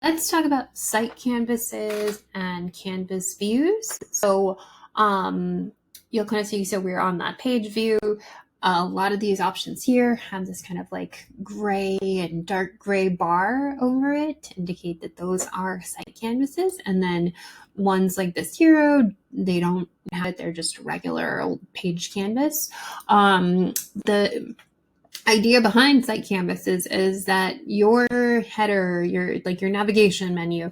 Let's talk about site canvases and canvas views. So you'll kind of see, so we're on that page view. A lot of these options here have this kind of like gray and dark gray bar over it to indicate that those are site canvases. And then ones like this hero, they don't have it, they're just regular old page canvas. The idea behind site canvases is that your header, your navigation menu,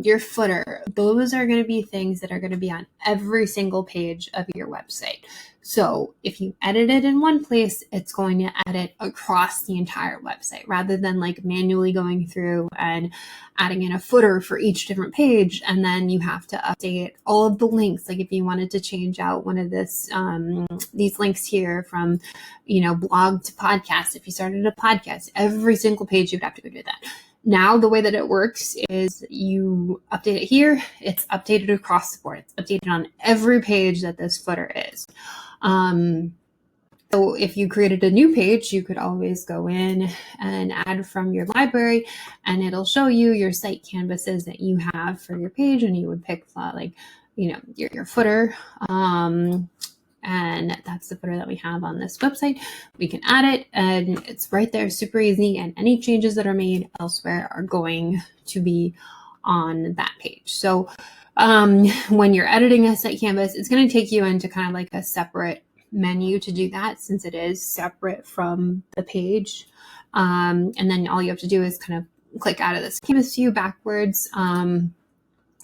your footer, those are going to be things that are going to be on every single page of your website. So if you edit it in one place, it's going to edit across the entire website rather than like manually going through and adding in a footer for each different page. And then you have to update all of the links. Like if you wanted to change out one of these links here from, blog to podcast, if you started a podcast, every single page you'd have to go do that. Now, the way that it works is you update it here, it's updated across the board. It's updated on every page that this footer is. So if you created a new page, you could always go in and add from your library, and it'll show you your site canvases that you have for your page, and you would pick your footer. And that's the footer that we have on this website. We can add it and it's right there, super easy. And any changes that are made elsewhere are going to be on that page. So when you're editing a site canvas, it's going to take you into kind of like a separate menu to do that, since it is separate from the page. And then all you have to do is kind of click out of this canvas view backwards.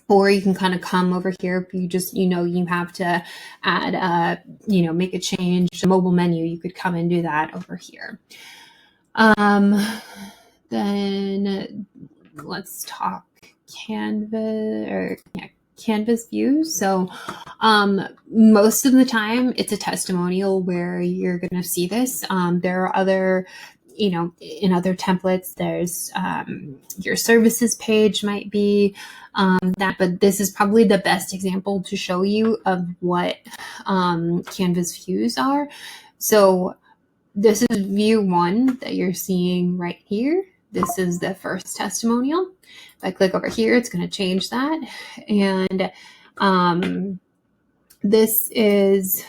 Or you can kind of come over here if you just, you have to add, make a change to mobile menu. You could come and do that over here. Then let's talk canvas views. So most of the time it's a testimonial where you're going to see this. There are other, in other templates, there's your services page might be that, but this is probably the best example to show you of what Canvas views are. So this is view 1 that you're seeing right here. This is the first testimonial. If I click over here, it's going to change that. And this is,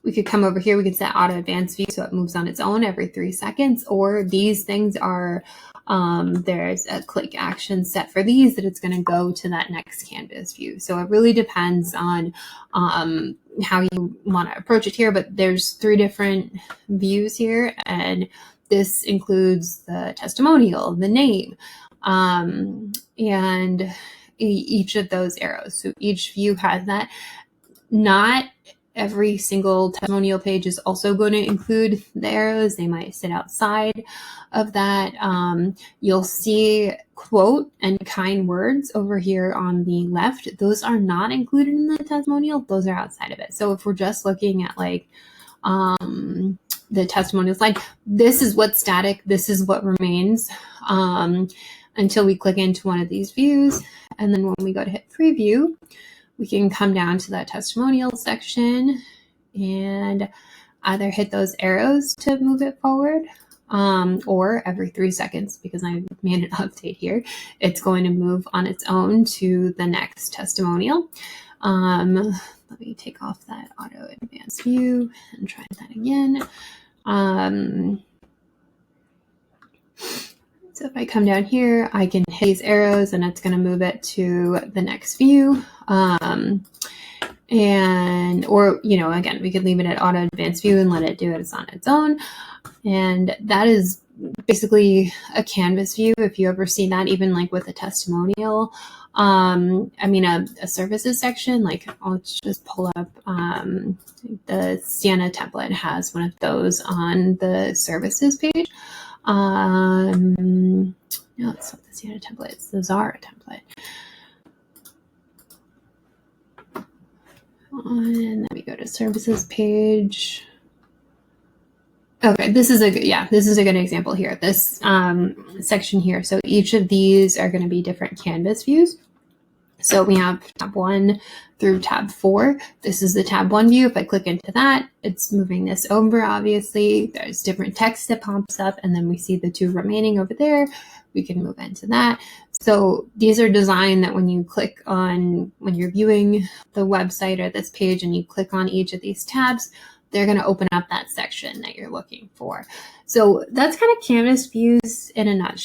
we could come over here, we could set auto advanced view so it moves on its own every 3 seconds, or these things are, there's a click action set for these that it's going to go to that next canvas view. So it really depends on how you want to approach it here, but there's 3 different views here, and this includes the testimonial, the name, and each of those arrows. So each view has that. Not every single testimonial page is also going to include the arrows. They might sit outside of that. You'll see quote and kind words over here on the left. Those are not included in the testimonial. Those are outside of it. So if we're just looking at like the testimonial slide, this is what's static. This is what remains until we click into one of these views. And then when we go to hit preview, we can come down to that testimonial section and either hit those arrows to move it forward, or every 3 seconds, because I made an update here, it's going to move on its own to the next testimonial. Let me take off that auto advanced view and try that again. So if I come down here, I can hit these arrows and it's going to move it to the next view. Again, we could leave it at auto advanced view and let it do it on its own. And that is basically a canvas view. If you ever see that, even like with a testimonial, a services section, like let's just pull up, the Sienna template has one of those on the services page. No, it's not the Sienna template, it's the Zara template. And then we go to services page. Okay, this is a good example here. This section here. So each of these are going to be different canvas views. So we have tab 1 through tab 4. This is the tab 1 view. If I click into that, it's moving this over, obviously. There's different text that pops up, and then we see the 2 remaining over there. We can move into that. So these are designed that when you click on, when you're viewing the website or this page and you click on each of these tabs, they're going to open up that section that you're looking for. So that's kind of Canvas views in a nutshell.